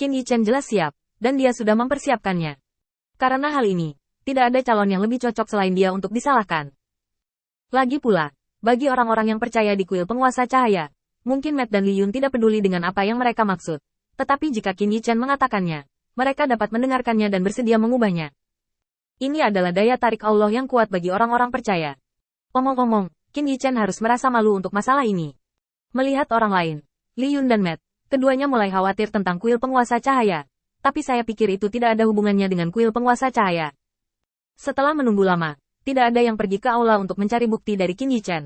Qin Yichen jelas siap, dan dia sudah mempersiapkannya. Karena hal ini, tidak ada calon yang lebih cocok selain dia untuk disalahkan. Lagi pula, bagi orang-orang yang percaya di kuil penguasa cahaya, mungkin Matt dan Li Yun tidak peduli dengan apa yang mereka maksud. Tetapi jika Qin Yichen mengatakannya, mereka dapat mendengarkannya dan bersedia mengubahnya. Ini adalah daya tarik Allah yang kuat bagi orang-orang percaya. Omong-omong, Qin Yichen harus merasa malu untuk masalah ini. Melihat orang lain, Li Yun dan Matt, keduanya mulai khawatir tentang kuil penguasa cahaya. Tapi saya pikir itu tidak ada hubungannya dengan kuil penguasa cahaya. Setelah menunggu lama, tidak ada yang pergi ke aula untuk mencari bukti dari Qin Yichen.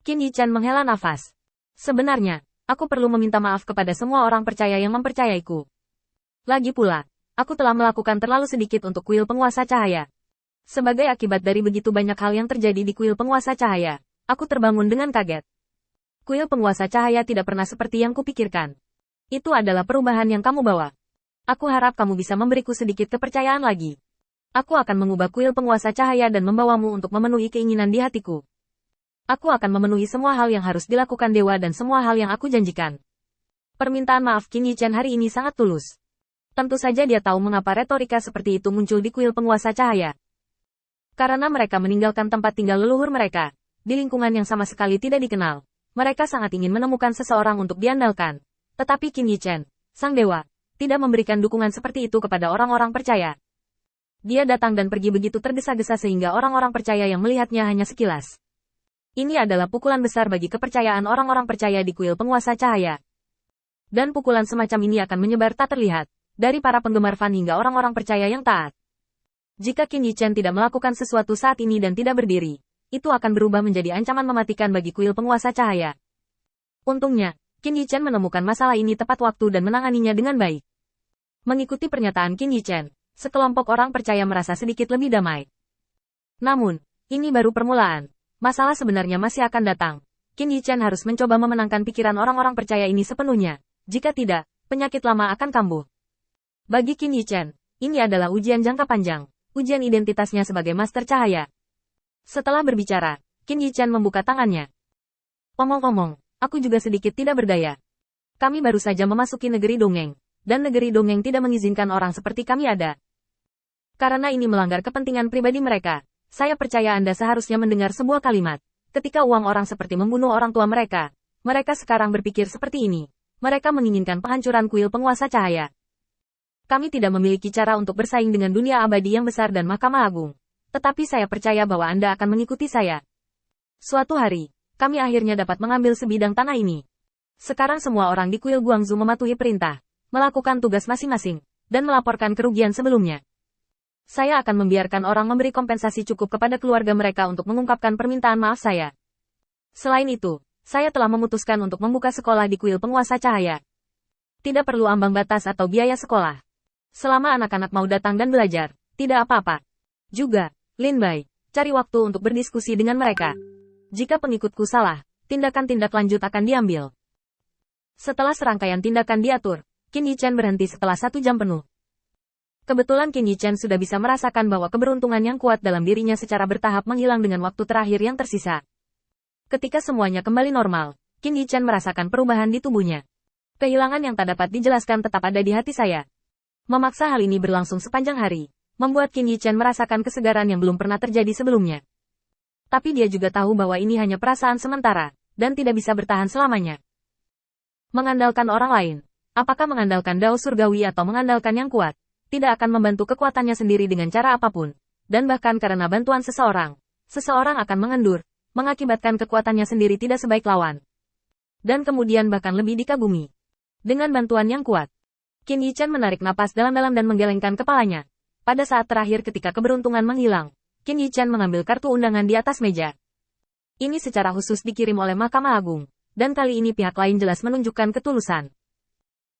Qin Yichen menghela nafas. Sebenarnya, aku perlu meminta maaf kepada semua orang percaya yang mempercayaiku. Lagi pula, aku telah melakukan terlalu sedikit untuk kuil penguasa cahaya. Sebagai akibat dari begitu banyak hal yang terjadi di kuil penguasa cahaya, aku terbangun dengan kaget. Kuil penguasa cahaya tidak pernah seperti yang kupikirkan. Itu adalah perubahan yang kamu bawa. Aku harap kamu bisa memberiku sedikit kepercayaan lagi. Aku akan mengubah kuil penguasa cahaya dan membawamu untuk memenuhi keinginan di hatiku. Aku akan memenuhi semua hal yang harus dilakukan dewa dan semua hal yang aku janjikan. Permintaan maaf Qin Yichen hari ini sangat tulus. Tentu saja dia tahu mengapa retorika seperti itu muncul di kuil penguasa cahaya. Karena mereka meninggalkan tempat tinggal leluhur mereka, di lingkungan yang sama sekali tidak dikenal. Mereka sangat ingin menemukan seseorang untuk diandalkan. Tetapi Qin Yichen, sang dewa, tidak memberikan dukungan seperti itu kepada orang-orang percaya. Dia datang dan pergi begitu tergesa-gesa sehingga orang-orang percaya yang melihatnya hanya sekilas. Ini adalah pukulan besar bagi kepercayaan orang-orang percaya di kuil penguasa cahaya. Dan pukulan semacam ini akan menyebar tak terlihat, dari para penggemar fan hingga orang-orang percaya yang taat. Jika Qin Yichen tidak melakukan sesuatu saat ini dan tidak berdiri, itu akan berubah menjadi ancaman mematikan bagi kuil penguasa cahaya. Untungnya, Qin Yichen menemukan masalah ini tepat waktu dan menanganinya dengan baik. Mengikuti pernyataan Qin Yichen, sekelompok orang percaya merasa sedikit lebih damai. Namun, ini baru permulaan. Masalah sebenarnya masih akan datang. Qin Yichen harus mencoba memenangkan pikiran orang-orang percaya ini sepenuhnya. Jika tidak, penyakit lama akan kambuh. Bagi Qin Yichen, ini adalah ujian jangka panjang, ujian identitasnya sebagai master cahaya. Setelah berbicara, Qin Yichen membuka tangannya. Omong-omong, aku juga sedikit tidak berdaya. Kami baru saja memasuki negeri dongeng, dan negeri dongeng tidak mengizinkan orang seperti kami ada. Karena ini melanggar kepentingan pribadi mereka, saya percaya Anda seharusnya mendengar sebuah kalimat. Ketika uang orang seperti membunuh orang tua mereka, mereka sekarang berpikir seperti ini. Mereka menginginkan penghancuran kuil penguasa cahaya. Kami tidak memiliki cara untuk bersaing dengan dunia abadi yang besar dan Mahkamah Agung. Tetapi saya percaya bahwa Anda akan mengikuti saya. Suatu hari, kami akhirnya dapat mengambil sebidang tanah ini. Sekarang semua orang di kuil Guangzhou mematuhi perintah, melakukan tugas masing-masing, dan melaporkan kerugian sebelumnya. Saya akan membiarkan orang memberi kompensasi cukup kepada keluarga mereka untuk mengungkapkan permintaan maaf saya. Selain itu, saya telah memutuskan untuk membuka sekolah di kuil penguasa cahaya. Tidak perlu ambang batas atau biaya sekolah. Selama anak-anak mau datang dan belajar, tidak apa-apa. Juga, Lin Bai, cari waktu untuk berdiskusi dengan mereka. Jika pengikutku salah, tindakan-tindak lanjut akan diambil. Setelah serangkaian tindakan diatur, Qin Yichen berhenti setelah 1 jam penuh. Kebetulan Qin Yichen sudah bisa merasakan bahwa keberuntungan yang kuat dalam dirinya secara bertahap menghilang dengan waktu terakhir yang tersisa. Ketika semuanya kembali normal, Qin Yichen merasakan perubahan di tubuhnya. Kehilangan yang tak dapat dijelaskan tetap ada di hati saya. Memaksa hal ini berlangsung sepanjang hari, membuat Qin Yichen merasakan kesegaran yang belum pernah terjadi sebelumnya. Tapi dia juga tahu bahwa ini hanya perasaan sementara, dan tidak bisa bertahan selamanya. Mengandalkan orang lain, apakah mengandalkan dao surgawi atau mengandalkan yang kuat, tidak akan membantu kekuatannya sendiri dengan cara apapun. Dan bahkan karena bantuan seseorang akan mengendur, mengakibatkan kekuatannya sendiri tidak sebaik lawan. Dan kemudian bahkan lebih dikagumi. Dengan bantuan yang kuat, Qin Yichen menarik napas dalam-dalam dan menggelengkan kepalanya. Pada saat terakhir ketika keberuntungan menghilang, Qin Yichen mengambil kartu undangan di atas meja. Ini secara khusus dikirim oleh Mahkamah Agung, dan kali ini pihak lain jelas menunjukkan ketulusan.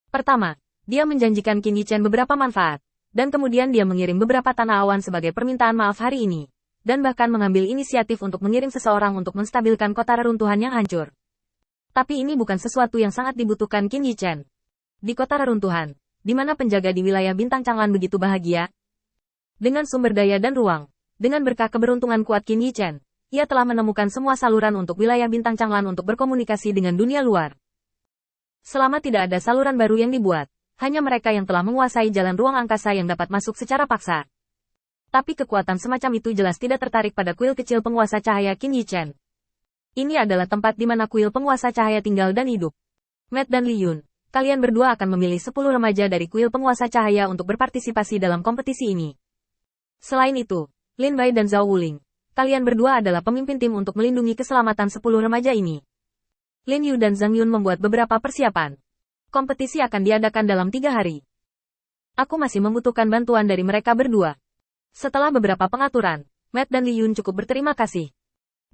Pertama, dia menjanjikan Qin Yichen beberapa manfaat, dan kemudian dia mengirim beberapa tanah awan sebagai permintaan maaf hari ini, dan bahkan mengambil inisiatif untuk mengirim seseorang untuk menstabilkan kota reruntuhan yang hancur. Tapi ini bukan sesuatu yang sangat dibutuhkan Qin Yichen. Di kota reruntuhan, di mana penjaga di wilayah Bintang Changlan begitu bahagia, dengan sumber daya dan ruang, dengan berkah keberuntungan kuat Qin Yichen, ia telah menemukan semua saluran untuk wilayah Bintang Changlan untuk berkomunikasi dengan dunia luar. Selama tidak ada saluran baru yang dibuat, Hanya mereka yang telah menguasai jalan ruang angkasa yang dapat masuk secara paksa. Tapi kekuatan semacam itu jelas tidak tertarik pada kuil kecil penguasa cahaya Qin Yichen. Ini adalah tempat di mana kuil penguasa cahaya tinggal dan hidup. Matt dan Li Yun, kalian berdua akan memilih 10 remaja dari kuil penguasa cahaya untuk berpartisipasi dalam kompetisi ini. Selain itu, Lin Bai dan Zhao Wuling, kalian berdua adalah pemimpin tim untuk melindungi keselamatan 10 remaja ini. Lin Yu dan Zhang Yun membuat beberapa persiapan. Kompetisi akan diadakan dalam 3 hari. Aku masih membutuhkan bantuan dari mereka berdua. Setelah beberapa pengaturan, Matt dan Li Yun cukup berterima kasih.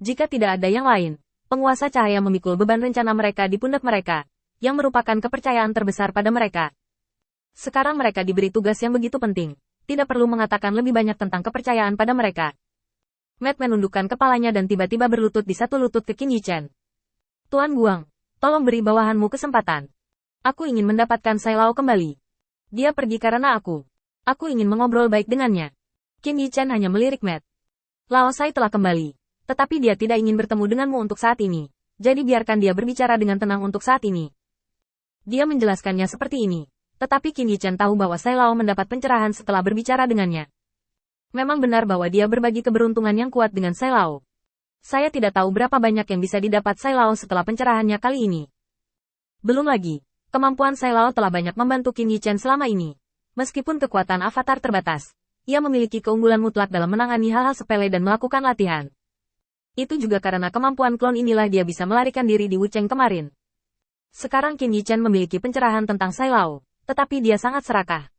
Jika tidak ada yang lain, penguasa cahaya memikul beban rencana mereka di pundak mereka, yang merupakan kepercayaan terbesar pada mereka. Sekarang mereka diberi tugas yang begitu penting, tidak perlu mengatakan lebih banyak tentang kepercayaan pada mereka. Matt menundukkan kepalanya dan tiba-tiba berlutut di satu lutut ke Qin Yichen. Tuan Guang, tolong beri bawahanmu kesempatan. Aku ingin mendapatkan Sai Lao kembali. Dia pergi karena aku. Aku ingin mengobrol baik dengannya. Qin Yichen hanya melirik Matt. Lao Sai telah kembali. Tetapi dia tidak ingin bertemu denganmu untuk saat ini. Jadi biarkan dia berbicara dengan tenang untuk saat ini. Dia menjelaskannya seperti ini. Tetapi Qin Yichen tahu bahwa Sai Lao mendapat pencerahan setelah berbicara dengannya. Memang benar bahwa dia berbagi keberuntungan yang kuat dengan Sai Lao. Saya tidak tahu berapa banyak yang bisa didapat Sai Lao setelah pencerahannya kali ini. Belum lagi, kemampuan Sai Lao telah banyak membantu Qin Yichen selama ini. Meskipun kekuatan avatar terbatas, ia memiliki keunggulan mutlak dalam menangani hal-hal sepele dan melakukan latihan. Itu juga karena kemampuan klon inilah dia bisa melarikan diri di Wucheng kemarin. Sekarang Qin Yichen memiliki pencerahan tentang Sai Lao, tetapi dia sangat serakah.